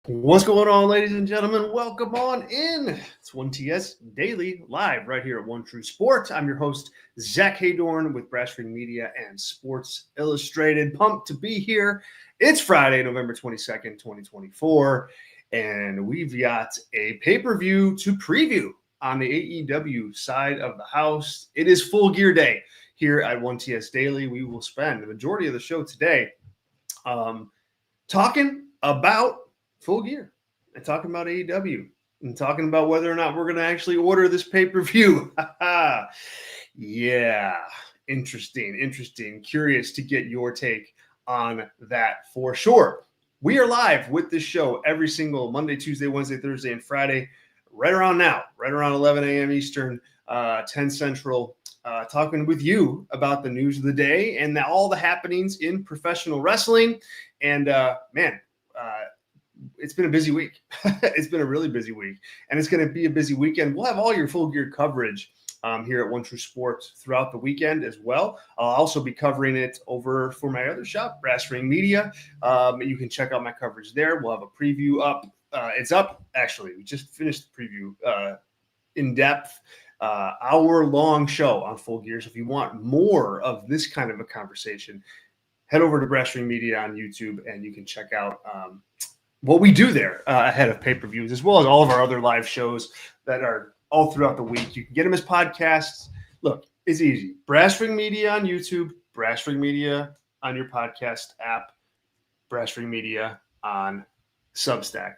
What's going on, ladies and gentlemen? Welcome on in. It's 1TS Daily live right here at One True Sport. I'm your host, Zack Heydorn with Brass Ring Media and Sports Illustrated. Pumped to be here. It's Friday, November 22nd, 2024, and we've got a pay-per-view to preview on the AEW side of the house. It is Full Gear Day here at 1TS Daily. We will spend the majority of the show today talking about Full Gear and talking about AEW and talking about whether or not we're going to actually order this pay-per-view. Yeah, interesting. Curious to get your take on that for sure. We are live with this show every single Monday, Tuesday, Wednesday, Thursday, and Friday, right around now, right around 11 a.m. Eastern, 10 Central, talking with you about the news of the day and all the happenings in professional wrestling. And it's been a busy week. It's been a really busy week, and it's going to be a busy weekend. We'll have all your Full Gear coverage here at One True Sports throughout the weekend as well. I'll also be covering it over for my other shop, Brass Ring Media. You can check out my coverage there. We'll have a preview up. It's up, actually. We just finished the preview, in-depth, hour-long show on Full Gear. So if you want more of this kind of a conversation, head over to Brass Ring Media on YouTube, and you can check out what we do there ahead of pay-per-views, as well as all of our other live shows that are all throughout the week. You can get them as podcasts. Look, it's easy. Brass Ring Media on YouTube, Brass Ring Media on your podcast app, Brass Ring Media on Substack.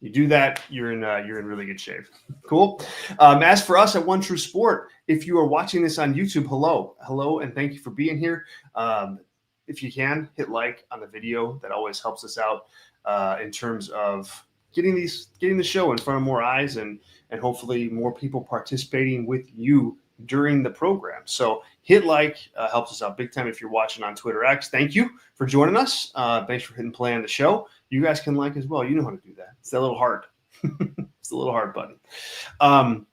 You do that, you're in really good shape. Cool. As for us at One True Sport, if you are watching this on YouTube, hello, and thank you for being here. If you can, hit like on the video. That always helps us out in terms of getting the show in front of more eyes and hopefully more people participating with you during the program. So hit like, helps us out big time. If you're watching on Twitter X, thank you for joining us. Thanks for hitting play on the show. You guys can like as well. You know how to do that. It's that little heart. It's the little heart button.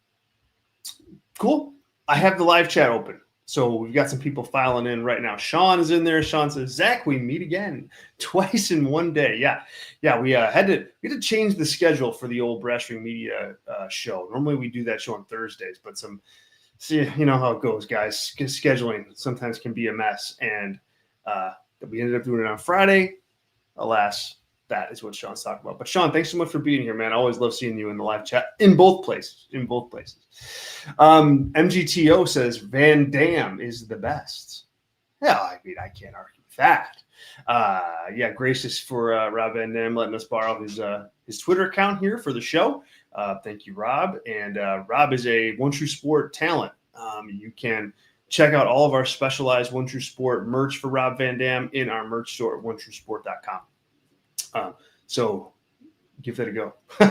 Cool. I have the live chat open. So we've got some people filing in right now. Sean is in there. Sean says, Zach, we meet again twice in one day. Yeah. We had to change the schedule for the old Brass Ring Media show. Normally we do that show on Thursdays, but you know how it goes, guys. Scheduling sometimes can be a mess. And we ended up doing it on Friday. Alas, that is what Sean's talking about. But Sean, thanks so much for being here, man. I always love seeing you in the live chat in both places. MGTO says Van Dam is the best. Yeah, I mean, I can't argue with that. Gracious for Rob Van Dam letting us borrow his Twitter account here for the show. Thank you, Rob. And Rob is a One True Sport talent. You can check out all of our specialized One True Sport merch for Rob Van Dam in our merch store at onetruesport.com. So give that a go. You're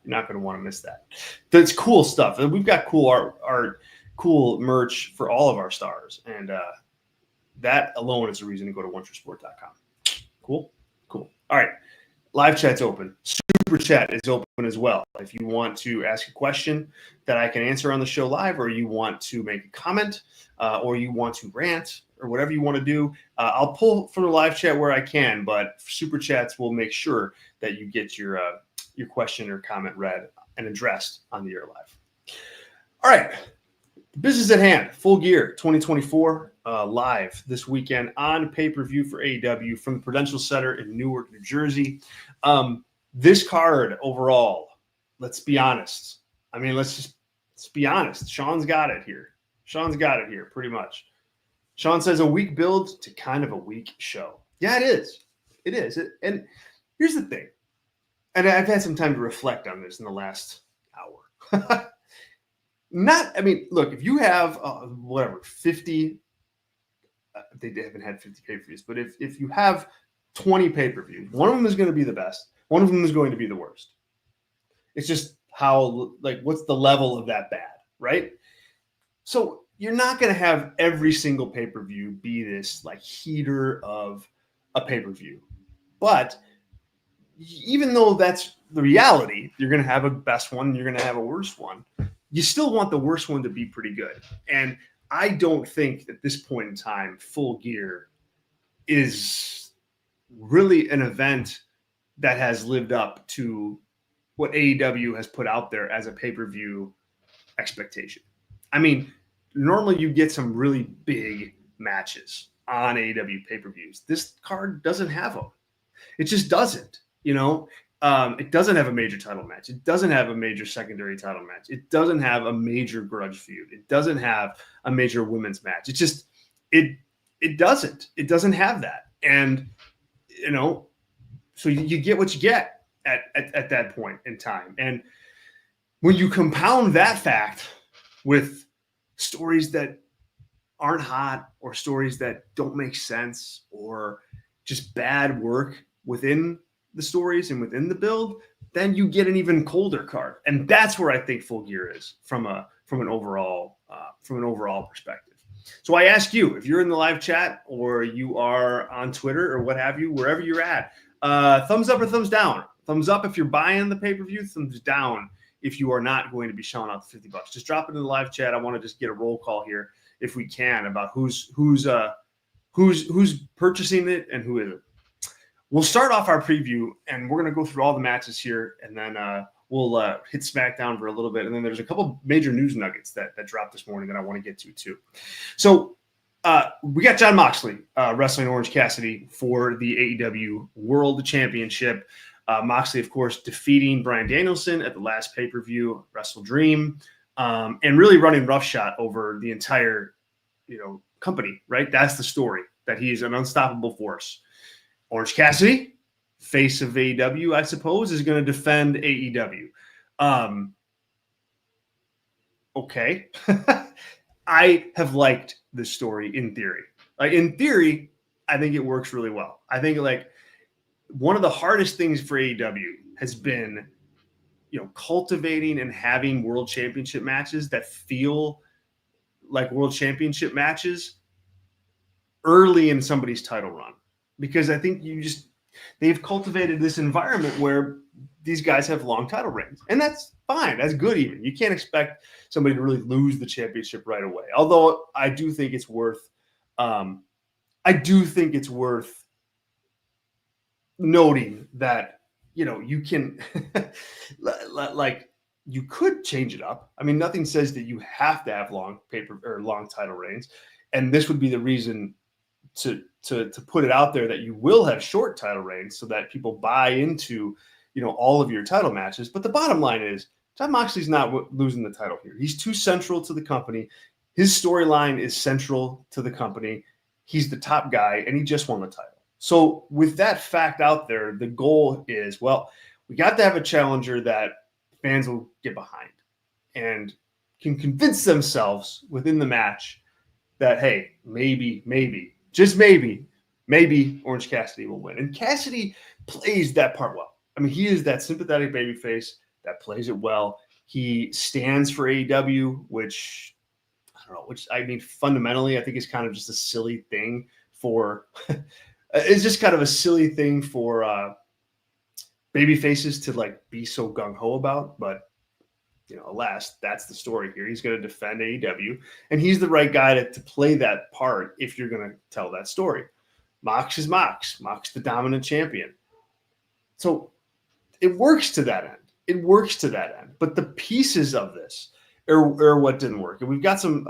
not going to want to miss that. That's cool stuff. We've got cool art, cool merch for all of our stars. And that alone is a reason to go to onetruesport.com. Cool. All right. Live chat's open. Super chat is open as well. If you want to ask a question that I can answer on the show live, or you want to make a comment, or you want to rant, or whatever you want to do, I'll pull from the live chat where I can, but super chats will make sure that you get your question or comment read and addressed on the air live. All right. Business at hand. Full Gear 2024 live this weekend on pay-per-view for AEW from the Prudential Center in Newark, New Jersey. This card overall, let's be honest. I mean, let's be honest. Sean's got it here pretty much. Sean says a weak build to kind of a weak show. Yeah, it is. And here's the thing. And I've had some time to reflect on this in the last hour. Look, if you have 50, they haven't had 50 pay-per-views, but if you have 20 pay-per-views, one of them is going to be the best. One of them is going to be the worst. It's just what's the level of that bad, right? So you're not going to have every single pay-per-view be this heater of a pay-per-view. But even though that's the reality, you're going to have a best one, you're going to have a worst one. You still want the worst one to be pretty good. And I don't think at this point in time, Full Gear is really an event that has lived up to what AEW has put out there as a pay-per-view expectation. I mean, normally you get some really big matches on AEW pay-per-views. This card doesn't have them. It just doesn't, it doesn't have a major title match. It doesn't have a major secondary title match. It doesn't have a major grudge feud. It doesn't have a major women's match. It just, it doesn't have that. And, so you get what you get at that point in time. And when you compound that fact with stories that aren't hot or stories that don't make sense or just bad work within the stories and within the build, then you get an even colder card. And that's where I think Full Gear is from an overall perspective. So I ask you, if you're in the live chat or you are on Twitter or what have you, wherever you're at, thumbs up or thumbs down. Thumbs up if you're buying the pay-per-view, thumbs down if you are not going to be shelling out the $50. Just drop it in the live chat. I want to just get a roll call here if we can about who's purchasing it and who isn't. We'll start off our preview, and we're going to go through all the matches here, and then we'll hit SmackDown for a little bit. And then there's a couple major news nuggets that dropped this morning that I want to get to too. So we got Jon Moxley wrestling Orange Cassidy for the AEW World Championship. Moxley, of course, defeating Bryan Danielson at the last pay-per-view, Wrestle Dream, and really running roughshod over the entire, company, right? That's the story, that he's an unstoppable force. Orange Cassidy, face of AEW, I suppose, is going to defend AEW. Okay. I have liked this story in theory. In theory, I think it works really well. I think one of the hardest things for AEW has been, cultivating and having world championship matches that feel like world championship matches early in somebody's title run. Because I think they've cultivated this environment where these guys have long title reigns. And that's fine. That's good even. You can't expect somebody to really lose the championship right away. Although I do think it's worth noting that, you can you could change it up. I mean, nothing says that you have to have long title reigns. And this would be the reason to put it out there that you will have short title reigns so that people buy into, all of your title matches. But the bottom line is Jon Moxley's not losing the title here. He's too central to the company. His storyline is central to the company. He's the top guy, and he just won the title. So with that fact out there, the goal is, we got to have a challenger that fans will get behind and can convince themselves within the match that, hey, maybe, just maybe Orange Cassidy will win. And Cassidy plays that part well. I mean, he is that sympathetic babyface that plays it well. He stands for AEW, which fundamentally, I think is kind of just a silly thing for it's just kind of a silly thing for babyfaces to be so gung-ho about. But, alas, that's the story here. He's going to defend AEW, and he's the right guy to play that part if you're going to tell that story. Mox is Mox. Mox the dominant champion. So it works to that end. But the pieces of this are what didn't work. And we've got some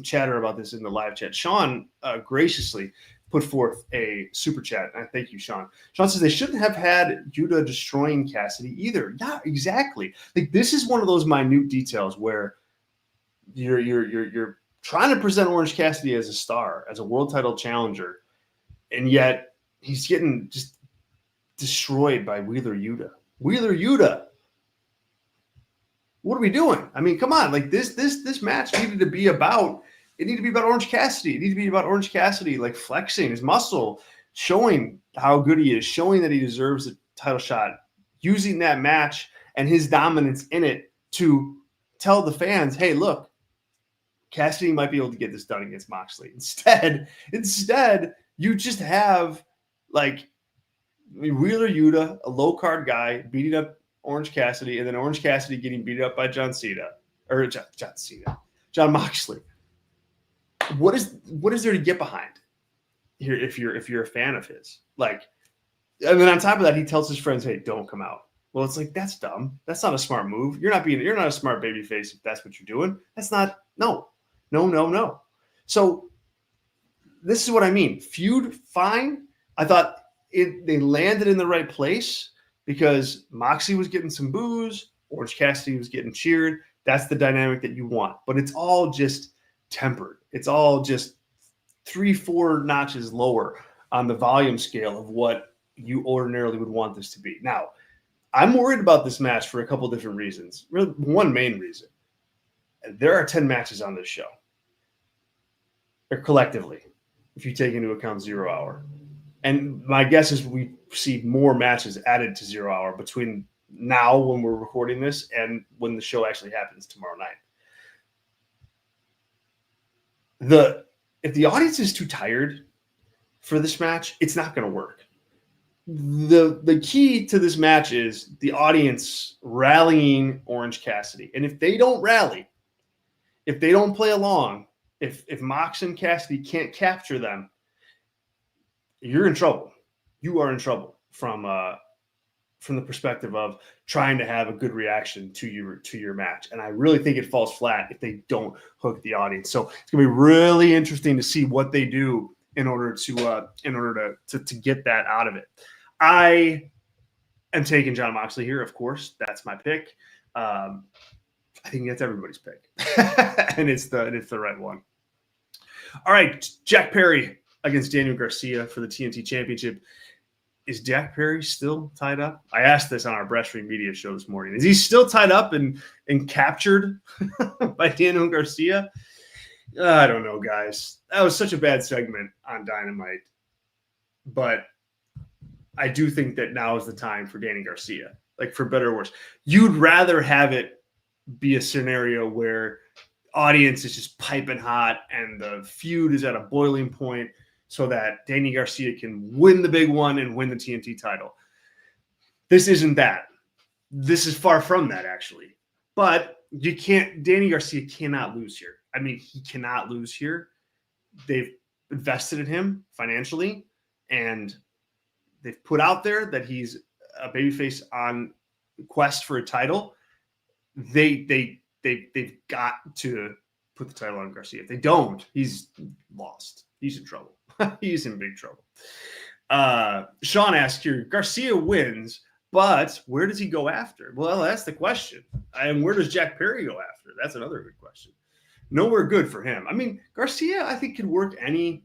chatter about this in the live chat. Sean graciously put forth a super chat. And I thank you, Sean. Sean says they shouldn't have had Yuta destroying Cassidy either. Yeah, exactly. This is one of those minute details where you're trying to present Orange Cassidy as a star, as a world title challenger, and yet he's getting just destroyed by Wheeler Yuta. Wheeler Yuta. What are we doing? I mean, come on. This match needed to be about Orange Cassidy. It needed to be about Orange Cassidy flexing his muscle, showing how good he is, showing that he deserves a title shot, using that match and his dominance in it to tell the fans, hey, look, Cassidy might be able to get this done against Moxley. Instead, you just have Wheeler Yuta, a low card guy, beating up Orange Cassidy, and then Orange Cassidy getting beat up by John Moxley. What is there to get behind here if you're a fan of his? And then on top of that, he tells his friends, "Hey, don't come out." Well, it's like, that's dumb. That's not a smart move. You're not a smart babyface if that's what you're doing. That's not, no. So this is what I mean. Feud, fine. I thought they landed in the right place because Moxley was getting some boos, Orange Cassidy was getting cheered. That's the dynamic that you want. But it's all just tempered. It's all just 3-4 notches lower on the volume scale of what you ordinarily would want this to be. Now, I'm worried about this match for a couple different reasons. Really, one main reason. There are 10 matches on this show. They're collectively, if you take into account 0 Hour. And my guess is we see more matches added to 0 Hour between now when we're recording this and when the show actually happens tomorrow night. If the audience is too tired for this match, it's not going to work. The key to this match is the audience rallying Orange Cassidy. And if they don't rally, if they don't play along, if Mox and Cassidy can't capture them, you're in trouble. You are in trouble from the perspective of trying to have a good reaction to your match. And I really think it falls flat if they don't hook the audience. So it's gonna be really interesting to see what they do in order to get that out of it. I am taking Jon Moxley here, of course. That's my pick. I think that's everybody's pick, and it's the right one. All right, Jack Perry against Daniel Garcia for the TNT Championship. Is Jack Perry still tied up? I asked this on our Breastfeed Media show this morning. Is he still tied up and captured by Daniel Garcia? I don't know, guys. That was such a bad segment on Dynamite, but I do think that now is the time for Danny Garcia, like for better or worse. You'd rather have it be a scenario where audience is just piping hot and the feud is at a boiling point so that Danny Garcia can win the big one and win the TNT title. This isn't that. This is far from that, actually. But Danny Garcia cannot lose here. I mean, he cannot lose here. They've invested in him financially, and they've put out there that he's a babyface on quest for a title. They've got to put the title on Garcia. If they don't, he's lost. He's in trouble. He's in big trouble. Sean asked here, Garcia wins, but where does he go after? Well, that's the question. And where does Jack Perry go after? That's another good question. Nowhere good for him. I mean, Garcia, I think, could work any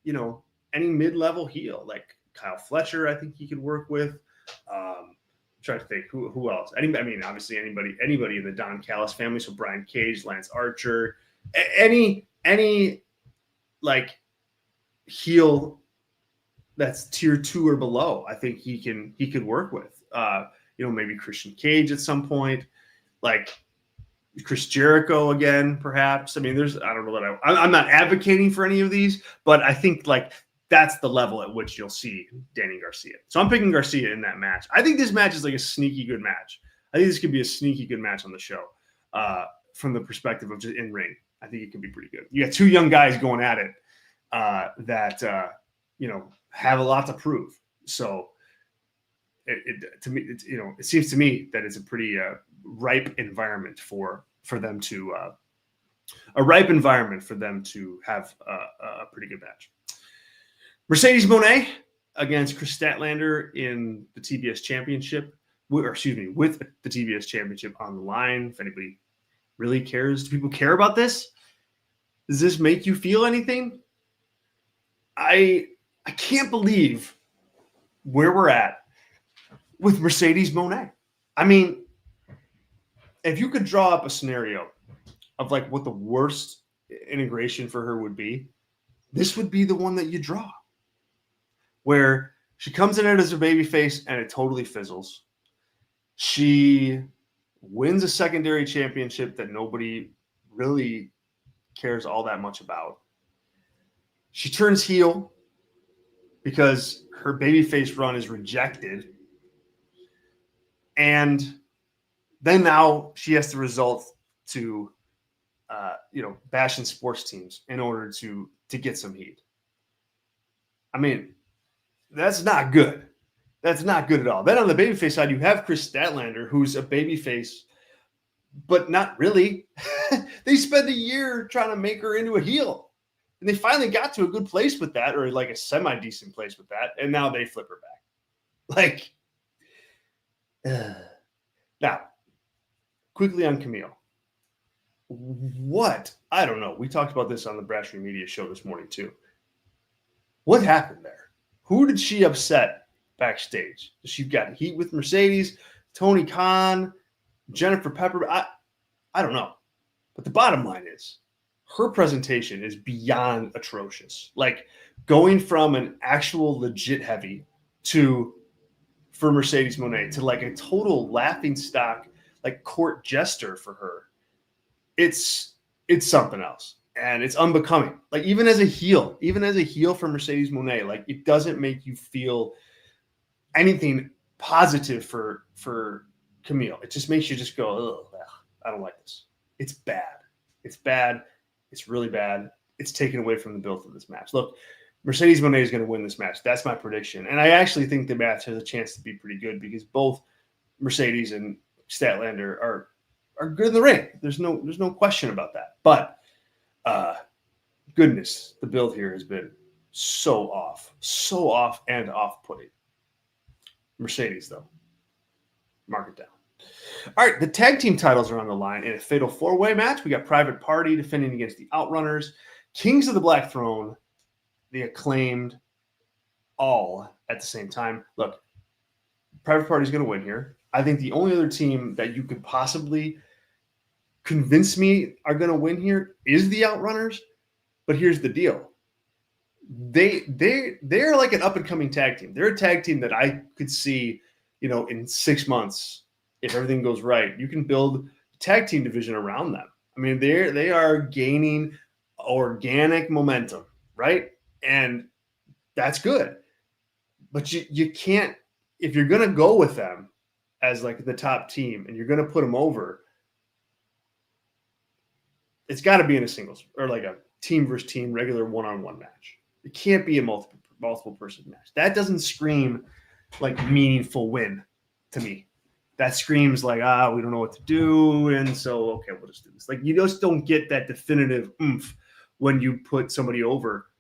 mid-level heel. Like Kyle Fletcher, I think he could work with. Trying to think who else. Obviously anybody in the Don Callis family. So Brian Cage, Lance Archer, any like heel that's tier 2 or below. I think he could work with. Maybe Christian Cage at some point, like Chris Jericho again, perhaps. I mean, I don't know that I'm not advocating for any of these, but I think like that's the level at which you'll see Danny Garcia. So I'm picking Garcia in that match. I think this match is like a sneaky good match. I think this could be a sneaky good match on the show from the perspective of just in ring. I think it could be pretty good. You got two young guys going at it that have a lot to prove. So it seems to me that it's a pretty ripe environment for them to have a pretty good match. Mercedes Monet against Chris Statlander in the TBS Championship, with the TBS Championship on the line. If anybody really cares, do people care about this? Does this make you feel anything? I can't believe where we're at with Mercedes Monet. I mean, if you could draw up a scenario of like what the worst integration for her would be, this would be the one that you draw. Where she comes in as a babyface and it totally fizzles. She wins a secondary championship that nobody really cares all that much about. She turns heel because her babyface run is rejected. And then now she has to resort to bashing sports teams in order to get some heat. I mean, that's not good. That's not good at all. Then on the babyface side, you have Chris Statlander, who's a babyface, but not really. They spent a year trying to make her into a heel. And they finally got to a good place with that, or like a semi-decent place with that, and now they flip her back. Now, quickly on Camille. What? I don't know. We talked about this on the Brasherie Media show this morning, too. What happened there? Who did she upset backstage? She got heat with Mercedes, Tony Khan, Jennifer Pepper. I don't know. But the bottom line is, her presentation is beyond atrocious. Like, going from an actual legit heavy for Mercedes Monet to like a total laughingstock, like court jester for her. It's something else. And it's unbecoming. Like, even as a heel for Mercedes Monet, like, it doesn't make you feel anything positive for Camille. It just makes you just go, ugh, I don't like this. It's bad. It's bad. It's really bad. It's taken away from the build of this match. Look, Mercedes Monet is going to win this match. That's my prediction. And I actually think the match has a chance to be pretty good because both Mercedes and Statlander are good in the ring. There's no question about that. But goodness, the build here has been so off and off-putting. Mercedes, though, mark it down. All right, the tag team titles are on the line in a fatal four-way match. We got Private Party defending against the Outrunners, Kings of the Black Throne, the Acclaimed, all at the same time. Look, Private Party is going to win here. I think the only other team that you could possibly convince me are going to win here is the Outrunners. But here's the deal. They're like an up-and-coming tag team. They're a tag team that I could see, in 6 months, if everything goes right, you can build a tag team division around them. I mean, they are gaining organic momentum, right? And that's good. But you can't, if you're going to go with them as like the top team and you're going to put them over, it's got to be in a singles or like a team versus team regular one-on-one match. It can't be a multiple person match. That doesn't scream like meaningful win to me. That screams like, we don't know what to do. And so, okay, we'll just do this. Like, you just don't get that definitive oomph when you put somebody over,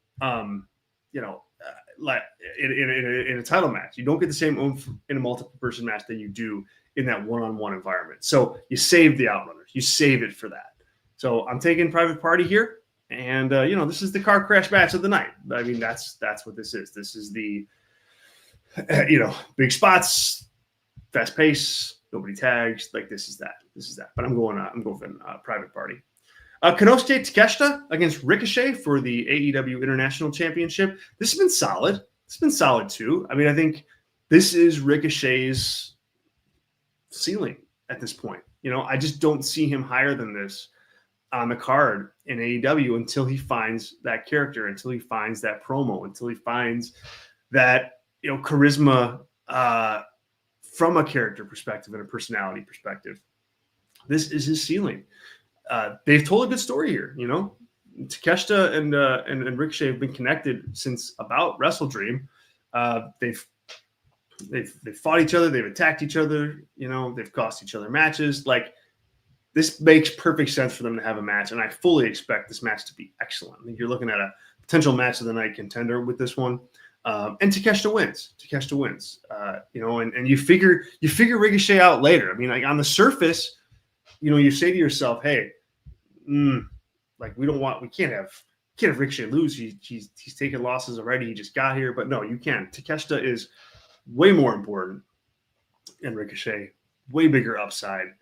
like in a title match. You don't get the same oomph in a multiple person match that you do in that one-on-one environment. So you save the Outrunners. You save it for that. So I'm taking Private Party here. And, this is the car crash match of the night. I mean, that's what this is. This is the, big spots, fast pace, nobody tags. Like, this is that. But I'm going Private Party. Konosuke Takeshita against Ricochet for the AEW International Championship. This has been solid. It's been solid, too. I mean, I think this is Ricochet's ceiling at this point. I just don't see him higher than this on the card in AEW until he finds that character, until he finds that promo, until he finds that, charisma from a character perspective and a personality perspective. This is his ceiling. They've told a good story here. Takeshita and Ricochet have been connected since about Wrestle Dream. They've fought each other. They've attacked each other. They've cost each other matches. Like, this makes perfect sense for them to have a match, and I fully expect this match to be excellent. I think you're looking at a potential match of the night contender with this one. And Takeshita wins. And you figure Ricochet out later. I mean, like, on the surface, you say to yourself, hey, we can't have Ricochet lose. He's taken losses already. He just got here, but no, you can't. Takeshita is way more important, and Ricochet way bigger upside.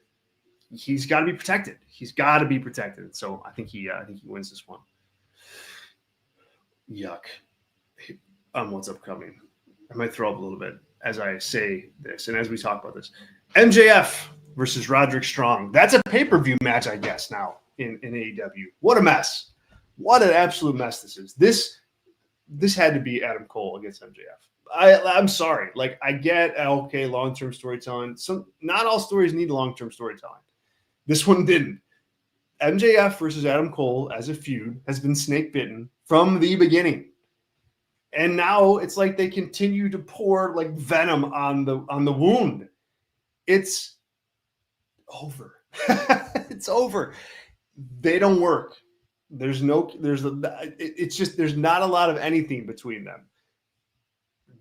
He's got to be protected. So I think he wins this one. Yuck. What's upcoming? I might throw up a little bit as I say this and as we talk about this. MJF versus Roderick Strong. That's a pay-per-view match, I guess, now in AEW. What a mess. What an absolute mess this is. This had to be Adam Cole against MJF. I'm sorry. Like, I get, okay, long-term storytelling. Not all stories need long-term storytelling. This one didn't. MJF versus Adam Cole as a feud has been snake bitten from the beginning. And now it's like they continue to pour like venom on the wound. It's over. It's over. They don't work. It's just, there's not a lot of anything between them.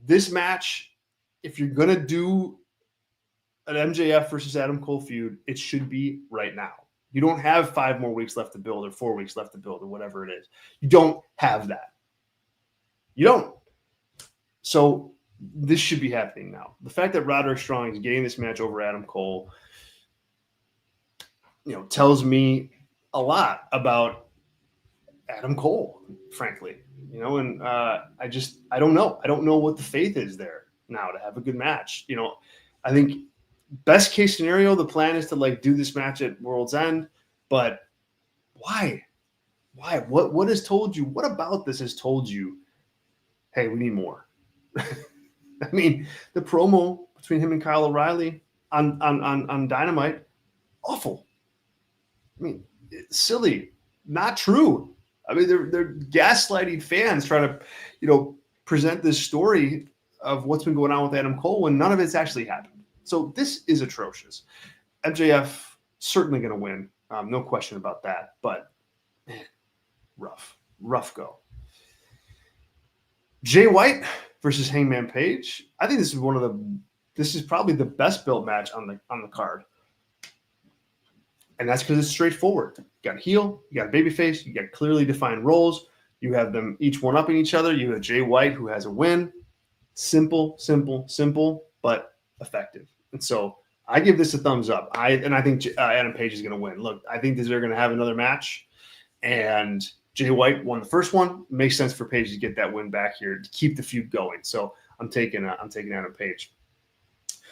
This match, if you're going to do an MJF versus Adam Cole feud, it should be right now. You don't have 5 more weeks left to build or 4 weeks left to build or whatever it is. You don't have that. You don't. So this should be happening now. The fact that Roderick Strong is getting this match over Adam Cole, tells me a lot about Adam Cole, frankly. And I don't know. I don't know what the faith is there now to have a good match. I think best case scenario, the plan is to like do this match at World's End, but why? What has told you? What about this has told you, hey, we need more? I mean, the promo between him and Kyle O'Reilly on Dynamite, awful. I mean, silly, not true. I mean, they're gaslighting fans trying to, present this story of what's been going on with Adam Cole when none of it's actually happened. So this is atrocious. MJF certainly going to win, no question about that. But man, rough go. Jay White versus Hangman Page. I think this is probably the best built match on the card. And that's because it's straightforward. You got a heel, you got a babyface, you got clearly defined roles. You have them each one-upping each other. You have Jay White who has a win. Simple, but effective. And so I give this a thumbs up. I think Adam Page is going to win. Look, I think they're going to have another match. And Jay White won the first one. It makes sense for Page to get that win back here to keep the feud going. So I'm taking Adam Page.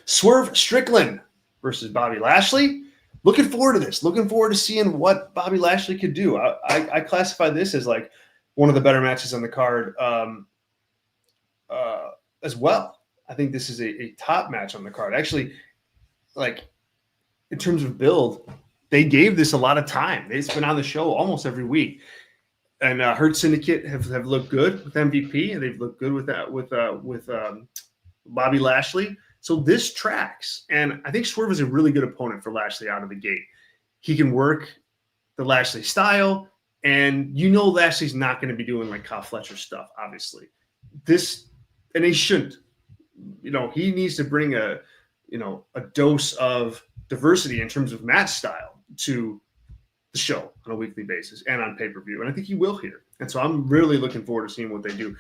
Swerve Strickland versus Bobby Lashley. Looking forward to this. Looking forward to seeing what Bobby Lashley could do. I classify this as like one of the better matches on the card as well. I think this is a top match on the card. Actually, like in terms of build, they gave this a lot of time. It's been on the show almost every week. And Hurt Syndicate have looked good with MVP, and they've looked good with that with Bobby Lashley. So this tracks, and I think Swerve is a really good opponent for Lashley out of the gate. He can work the Lashley style, and Lashley's not going to be doing like Kyle Fletcher stuff, obviously. And he shouldn't. He needs to bring a dose of diversity in terms of match style to the show on a weekly basis and on pay-per-view, and I think he will here. And so I'm really looking forward to seeing what they do.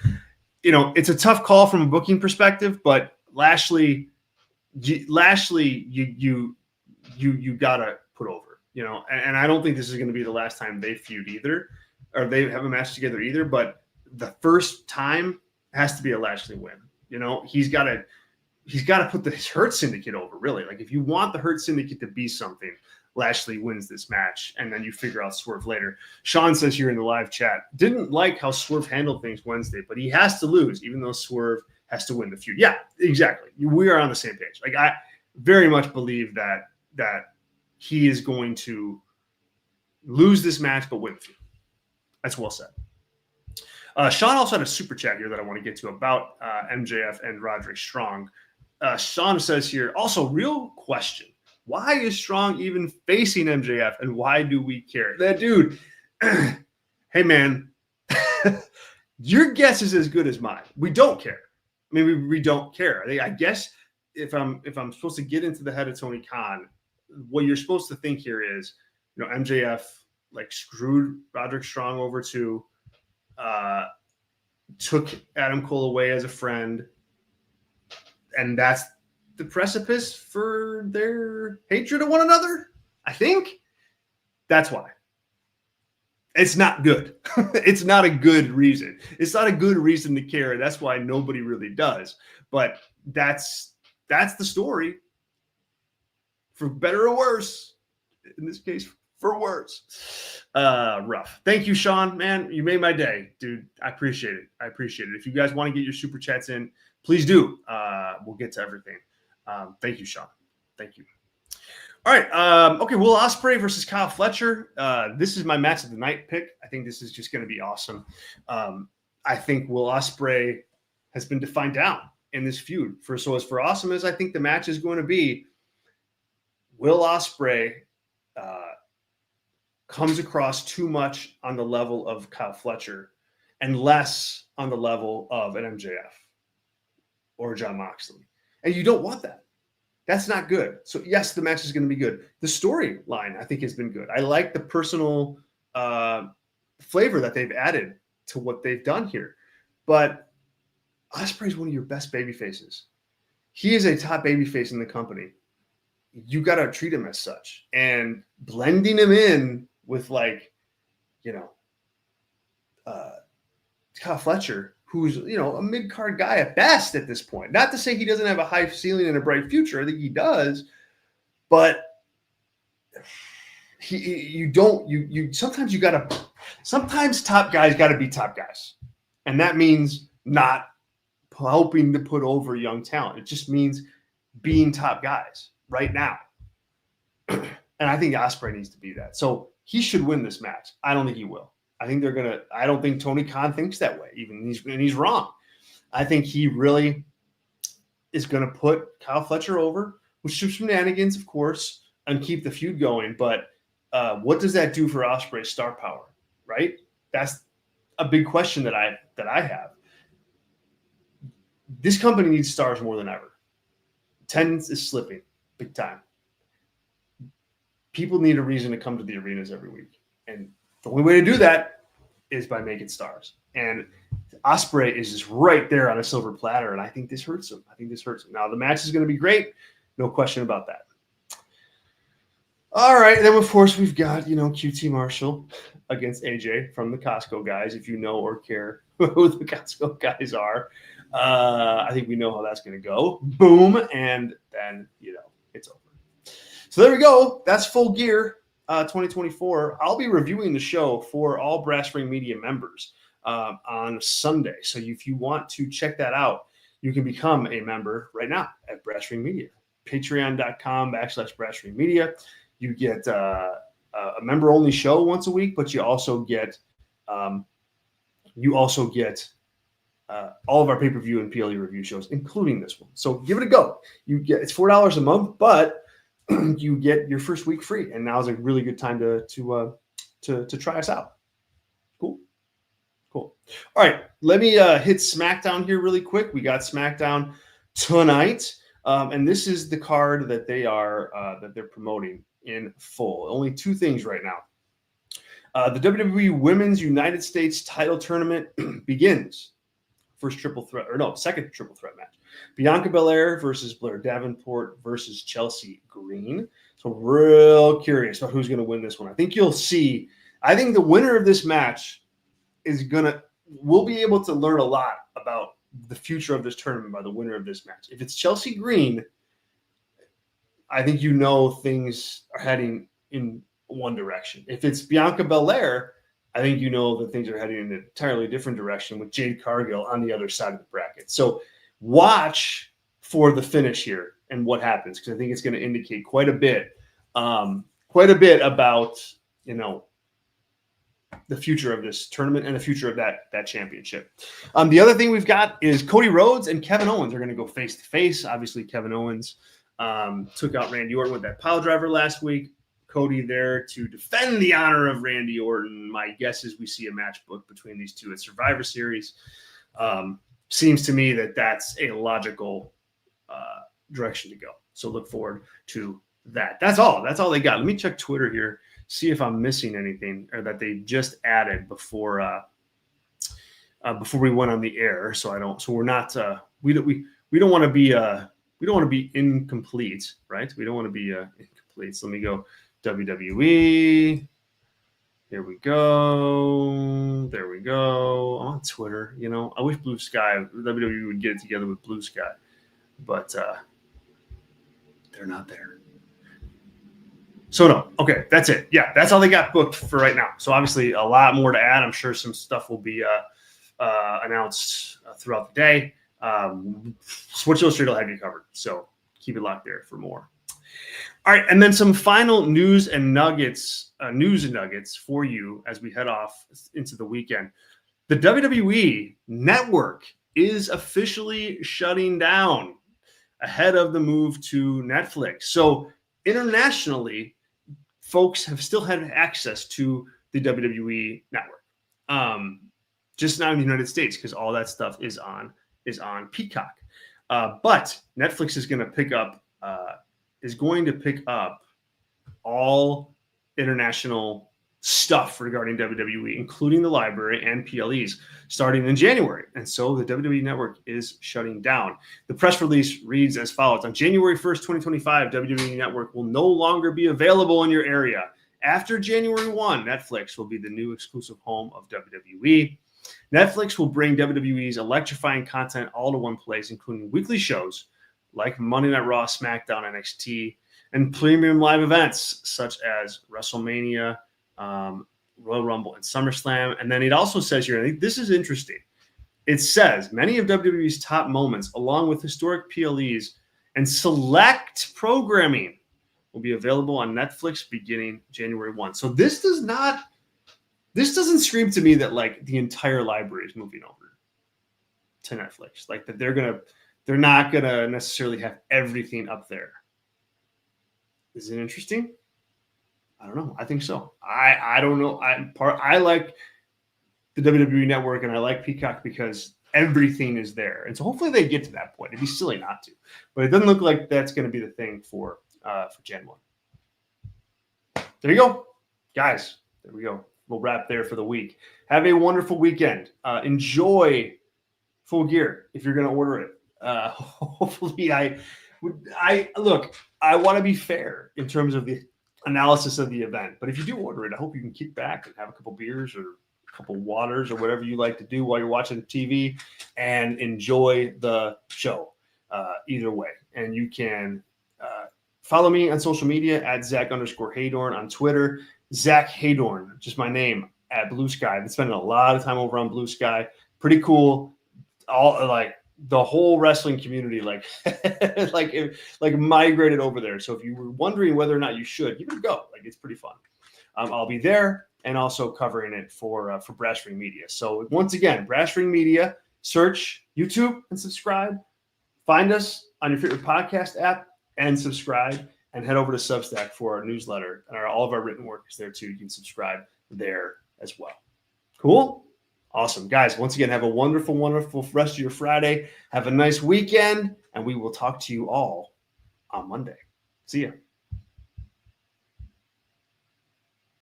It's a tough call from a booking perspective, but Lashley, you gotta put over, and I don't think this is going to be the last time they feud either, or they have a match together either. But the first time has to be a Lashley win. He's got to put the Hurt Syndicate over. Really, like if you want the Hurt Syndicate to be something, Lashley wins this match, and then you figure out Swerve later. Sean says here in the live chat, didn't like how Swerve handled things Wednesday, but he has to lose, even though Swerve has to win the feud. Yeah, exactly. We are on the same page. Like I very much believe that he is going to lose this match, but win the feud. That's well said. Sean also had a super chat here that I want to get to about MJF and Roderick Strong. Sean says here, also, real question. Why is Strong even facing MJF, and why do we care? That dude, hey man, your guess is as good as mine. We don't care. I mean, we don't care. I guess if I'm supposed to get into the head of Tony Khan, what you're supposed to think here is, MJF like screwed Roderick Strong over too, took Adam Cole away as a friend, and that's the precipice for their hatred of one another. I think that's why. It's not good. It's not a good reason. It's not a good reason to care. That's why nobody really does. But that's the story. For better or worse. In this case, for worse. Rough. Thank you, Sean. Man, you made my day, dude. I appreciate it. If you guys want to get your super chats in, please do. We'll get to everything. Thank you, Sean. Thank you. All right. Okay. Will Osprey versus Kyle Fletcher. This is my match of the night pick. I think this is just going to be awesome. I think Will Osprey has been defined down in this feud. So as for Awesomeness, I think the match is going to be Will Osprey comes across too much on the level of Kyle Fletcher and less on the level of an MJF or John Moxley. And you don't want that. That's not good. So yes, the match is going to be good. The storyline, I think, has been good. I like the personal flavor that they've added to what they've done here. But Osprey is one of your best baby faces. He is a top baby face in the company. You got to treat him as such. And blending him in with, like, you know, Kyle Fletcher, who's, you know, a mid-card guy at best at this point. Not to say he doesn't have a high ceiling and a bright future. I think he does. But sometimes top guys got to be top guys. And that means not helping to put over young talent. It just means being top guys right now. And I think Osprey needs to be that. So he should win this match. I don't think he will. I don't think Tony Khan thinks that way, and he's wrong. I think he really is going to put Kyle Fletcher over with some shenanigans, of course, and keep the feud going. But what does that do for Osprey's star power, right? That's a big question that I have. This company needs stars more than ever. Attendance is slipping big time. People need a reason to come to the arenas every week. And the only way to do that is by making stars. And Osprey is just right there on a silver platter, and I think this hurts him. Now, the match is going to be great. No question about that. All right. Then, of course, we've got, QT Marshall against AJ from the Costco guys, if you know or care who the Costco guys are. I think we know how that's going to go. Boom. And then, it's over. So there we go. That's Full Gear 2024. I'll be reviewing the show for all Brass Ring Media members on Sunday. So if you want to check that out, you can become a member right now at Brass Ring Media. Patreon.com/Brass Ring Media. You get a member-only show once a week, but you also get all of our pay-per-view and PLE review shows, including this one. So give it a go. It's $4 a month, but you get your first week free, and now is a really good time to try us out. Cool. All right, let me hit SmackDown here really quick. We got SmackDown tonight, and this is the card that they're promoting in full. Only two things right now. The WWE Women's United States Title Tournament begins. Second triple threat match. Bianca Belair versus Blair Davenport versus Chelsea Green. So real curious about who's going to win this one. I think you'll see. I think the winner of this match we'll be able to learn a lot about the future of this tournament by the winner of this match. If it's Chelsea Green, I think things are heading in one direction. If it's Bianca Belair, I think that things are heading in an entirely different direction with Jade Cargill on the other side of the bracket. So watch for the finish here and what happens, because I think it's going to indicate quite a bit about the future of this tournament and the future of that championship. The other thing we've got is Cody Rhodes and Kevin Owens are going to go face to face. Obviously, Kevin Owens took out Randy Orton with that pile driver last week. Cody there to defend the honor of Randy Orton. My guess is we see a match booked between these two at Survivor Series. Seems to me that that's a logical direction to go. So look forward to that. That's all they got. Let me check Twitter here, see if I'm missing anything or that they just added before we went on the air. So we're not we don't want to be incomplete, right? We don't want to be incomplete. So let me go WWE. Here we go. There we go. I'm on Twitter. I wish Blue Sky, WWE would get it together with Blue Sky, but they're not there. So no. Okay, that's it. Yeah, that's all they got booked for right now. So obviously a lot more to add. I'm sure some stuff will be announced throughout the day. Sports Illustrated will have you covered. So keep it locked there for more. All right, and then some final news and nuggets for you as we head off into the weekend. The WWE Network is officially shutting down ahead of the move to Netflix. So internationally, folks have still had access to the WWE Network. Just not in the United States, because all that stuff is on Peacock. But Netflix is going to pick up all international stuff regarding WWE, including the library and PLEs, starting in January. And so the WWE Network is shutting down. The press release reads as follows. On January 1st, 2025, WWE Network will no longer be available in your area. After January 1, Netflix will be the new exclusive home of WWE. Netflix will bring WWE's electrifying content all to one place, including weekly shows like Monday Night Raw, SmackDown, NXT, and premium live events such as WrestleMania, Royal Rumble, and SummerSlam. And then it also says here, I think this is interesting. It says many of WWE's top moments, along with historic PLEs and select programming, will be available on Netflix beginning January 1. So this doesn't scream to me that like the entire library is moving over to Netflix. Like that they're not gonna necessarily have everything up there. Is it interesting? I don't know. I think so. I don't know. I like the WWE Network and I like Peacock because everything is there. And so hopefully they get to that point. It'd be silly not to. But it doesn't look like that's going to be the thing for Gen 1. There you go. Guys, there we go. We'll wrap there for the week. Have a wonderful weekend. Enjoy Full Gear if you're going to order it. Hopefully I want to be fair in terms of the analysis of the event. But if you do order it, I hope you can kick back and have a couple beers or a couple waters or whatever you like to do while you're watching TV and enjoy the show either way. And you can follow me on social media at Zack_Heydorn on Twitter. Zack Heydorn, just my name, at Blue Sky. I've been spending a lot of time over on Blue Sky. Pretty cool. All like the whole wrestling community, like migrated over there. So if you were wondering whether or not you should, give it a go. Like it's pretty fun. I'll be there and also covering it for Brass Ring Media. So once again, Brass Ring Media, search YouTube and subscribe. Find us on your favorite podcast app and subscribe. And head over to Substack for our newsletter. And all of our written work is there too. You can subscribe there as well. Cool? Awesome. Guys, once again, have a wonderful, wonderful rest of your Friday. Have a nice weekend. And we will talk to you all on Monday. See ya.